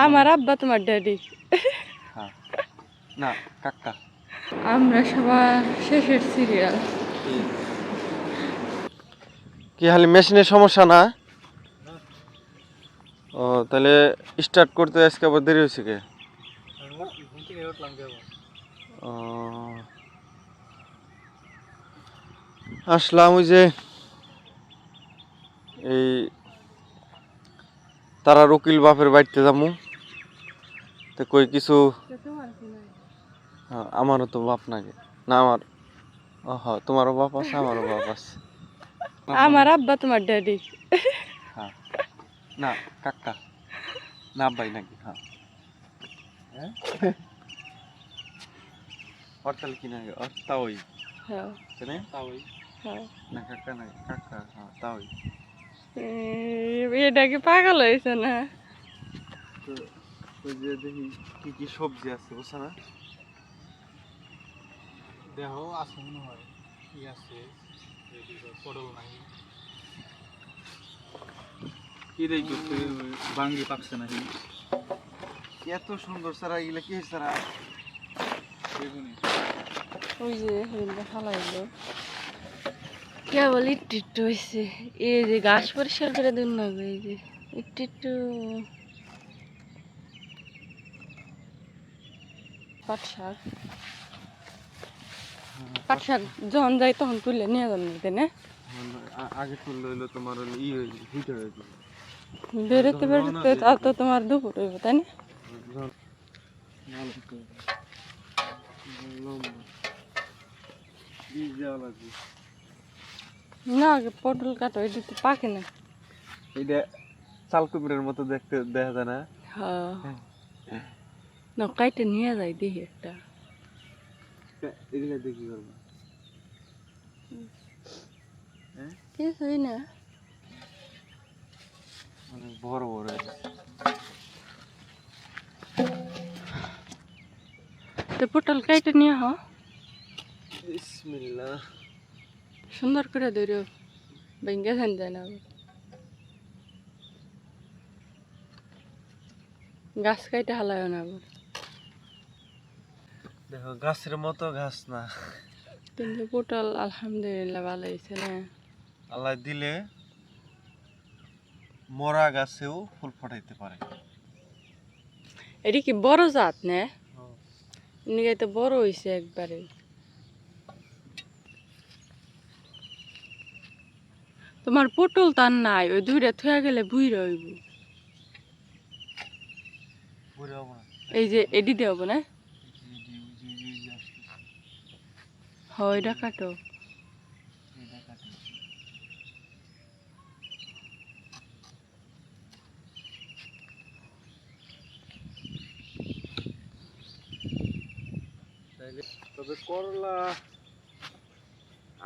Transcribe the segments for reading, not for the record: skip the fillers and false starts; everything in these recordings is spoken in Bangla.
আমার আব্বা তোমার ড্যাডি। হ্যাঁ না কাকা। আমরা সবার শেষের সিরিয়াল। কি খালি মেশিনের সমস্যা না? ও তাহলে স্টার্ট করতে আজকে আবার দেরি হয়েছে কে? ও আসলাম ওই যে এই তারা উকিল বাপের বাড়িতে যাবো তো কই কিছু। হ্যাঁ, আমারও তো বাপ নাকি না আমার। ও হ তোমারও বাপ আছে আমারও বাপ আছে। আমার আব্বা তোমার ড্যাডি। হ্যাঁ না কাকা না আব্বাই নাকি? হ্যাঁ ওর তাহলে কি নাকি ওর তাওই হ্যাঁ তাওই হ্যাঁ। না কাকা নাকি কাকা? হ্যাঁ তাওই। এটা কি পাগল হয়েছে না? তো ওই যে দেখি কি কি সবজি আছে বুঝছো না? দেহ আছে মনে হয় ই আছে পটল নাই কি দেই করতে বাঙ্গি পাকছে নাকি এত সুন্দর সারা এগুলা কি সারা? ওই যে ফালা হইলো কেবল একটু একটু হয়েছে। এই যে গাছ পরিষ্কার করে দিন না গো, এই যে একটু একটু পাট শাক। পাট শাক যখন যাই তখন তুলে নিয়ে যান তাই না? আগে তুললে হইলো তোমার ই হিটার হয়েছিল। বেরোতে বেরোতে তা তো তোমার দুপুর হইব তাই না? না আগে পটল কাটো, এটা তো পাকে না। এইটা চালকুমড়ের মতো দেখতে দেখা যায় না? হ্যাঁ না কাইটে নিয়ে যাই দেখি একটা। এগুলা দিয়ে কি করবো? কিছুই না, অনেক বড় বড়। তো পটল কাইটে নিয়ে হ বিসমিল্লাহ। সুন্দর করে ধরো, ভেঙে খান যায় না। গাছ কাইটে হালায় না আবার। দেখো গাছের মতো গাছ না, কিন্তু পটল আলহামদুলিল্লাহ ভালো হয়েছে না? আল্লাহ দিলে মরা গাছেও ফুল ফোটাইতে পারে। এটি কি বড় জাত না? নিয়ে তো বড় হয়েছে একবারে। তোমার পটল তার নাই, ওই দুইটা থুয়া গেলে বুইরা হইব। এই যে এডি দেব না? হয় এটা কাটো। তবে করলা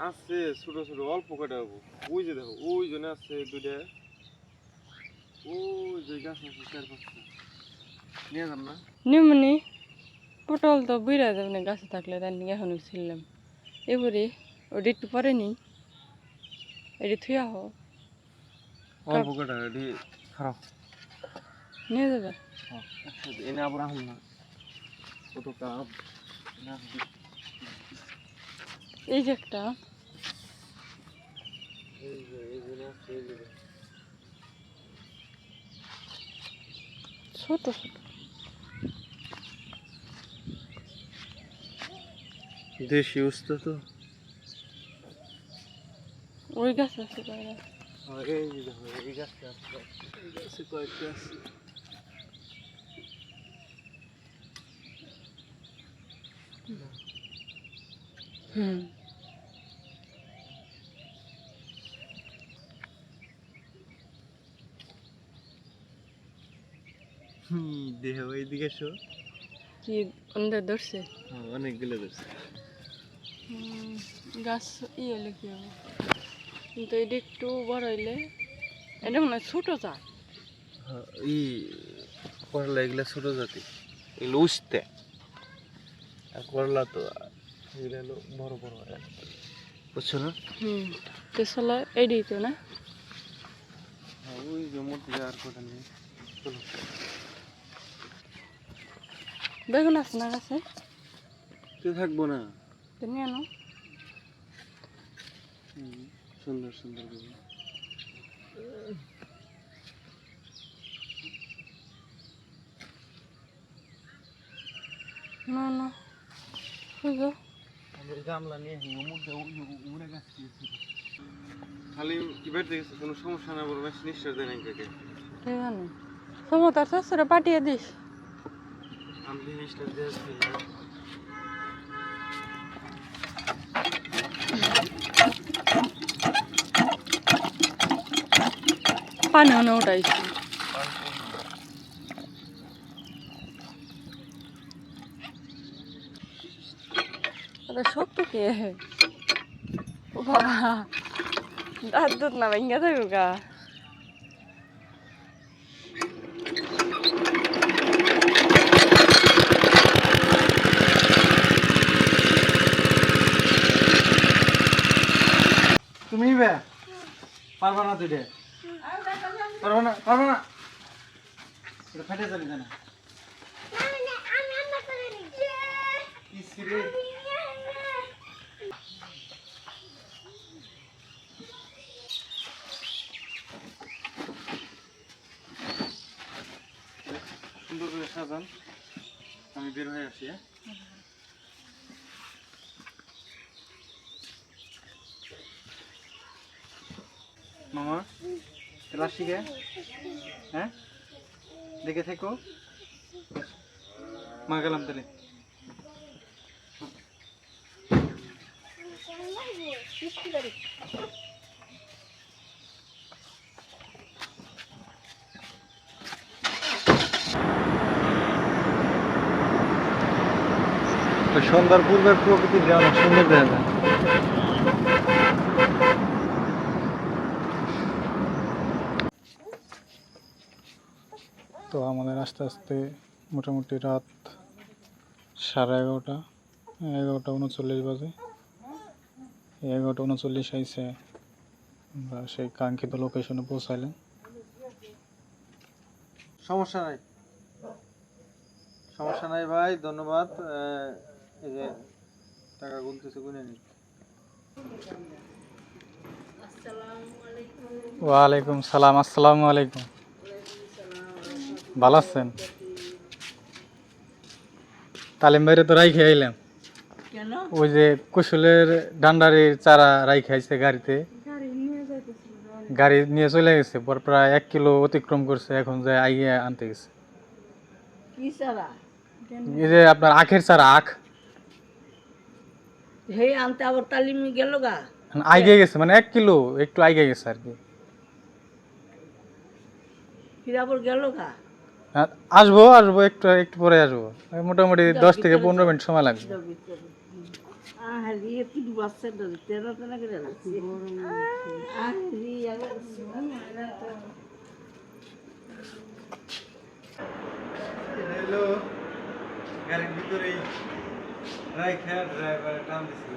আছে ছোট ছোট অল্প কটা হবো। ওই যে দেখো ওই জন্য আছে দুইটা, ওই যে গাছ আছে চার পাঁচটা, নিয়ে যান না? নিমনি পটল তো বুইরা যাবে না গাছে থাকলে, তার নিয়ে এখন ছিলাম এবারে ওটা একটু পরে নি, এটি থুয়া হো অল্প কটা এটি খারাপ নিয়ে যাবে। এনে আবার আহুন না কত কাপ না। এই যে একটা এই যে এই যে ছোট ছোট দেশি উস্তা তো। ওই গাছ আছে বাইরে। এই যে দেখো এই গাছটা আছে, এই গাছে কয়েকটা আছে। হুম দেহ এইদিকে এসো। কি অন্ধে ধরছে? অনেকগুলো ধরছে। গাছ ই হলে কি হবে, কিন্তু এটা একটু বড় হইলে, এটা মনে হয় ছোট জাত। ই করলা এগুলা ছোট জাতি, এগুলো উস্তে। আর করলা তো এগুলো হলো বড় বড় হয়, বুঝছো না? তেসলা এডি তো না? ওই যে মোট আর কটা নেই। চলো বেগুন আছে না গাছে? তুই থাকবো না। তো নিয়ে নাও। সুন্দর সুন্দর বেগুন। না না বুঝো গামলা নিয়ে উড়ে গাছ খালি কি বেড়তে গেছে, কোনো সমস্যা না বলবে, নিশ্চয় দেয় নাই কাকে। কে জানে সমতার শাশুড়ে পাঠিয়ে দিস। আমি জিনিসটা দিয়েছি। পানি অনে উঠাইছি। শক্ত কে ও বাবা, দাঁত দুধ না ভেঙে থাকো গা। তুমি নিবে পারবা না তুই রে, পারবা না পারবা না, এটা ফেটে যাবে না। সুন্দর করে সাজান, আমি বের হয়ে আসি। মামা রাশিকে হ্যাঁ দেখে থেকো, মা গেলাম তাহলে। সন্ধ্যার পূর্বের প্রকৃতির অনেক সুন্দর দেখা যায়। তো আমাদের আস্তে আস্তে মোটামুটি রাত 11:30, 11:39 বাজে। 11:39 আইসে আমরা সেই কাঙ্ক্ষিত লোকেশনে পৌঁছাইলাম। সমস্যা নাই, সমস্যা নাই ভাই, ধন্যবাদ। এই যে টাকা গুনতেছে, গুনে নিন। ওয়ালাইকুম সালাম। আসসালামু আলাইকুম। ভালো আছেন? তালিম বাইরে তো রাই খেয়ে ওই যে কুশলের ডান্ডারির চারা রাই খাইছে গাড়িতে, গাড়ি নিয়ে চলে গেছে, পর প্রায় 1 কিলো অতিক্রম করছে, এখন যে আইয়ে আনতে গেছে। এই যে আপনার আখের চারা, আখ হে আনতে আবার তালিম গেল গা, আইগে গেছে, মানে 1 কিলো একটু আইগে গেছে আর কি। ফির আবার গেল গা। আসবো আসবো একটু একটু পরে আসবো, মোটামুটি 10 থেকে 15 মিনিট সময় লাগবে। গাড়ির ভিতরেই রাইখা ড্রাইভার টান দিছিল।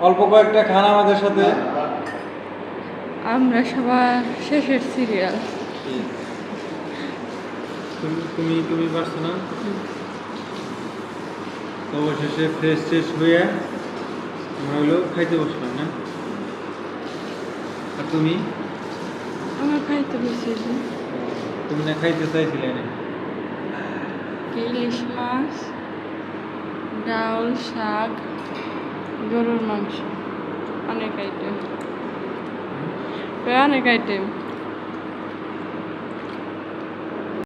অল্প কয়েকটা খান আমাদের সাথে। আমরা সবার শেষের সিরিয়াল। তুমি তুমি পারছো না? অবশেষে ফ্রেশ ট্রেশ হয়ে আমরা হলো খাইতে বসলাম না। আর তুমি? আমার খাইতে বসে তুমি না খাইতে চাইছিলে না? ইলিশ মাছ, ডাউল, শাক, গরুর মাংস, অনেক আইটেম, অনেক আইটেম।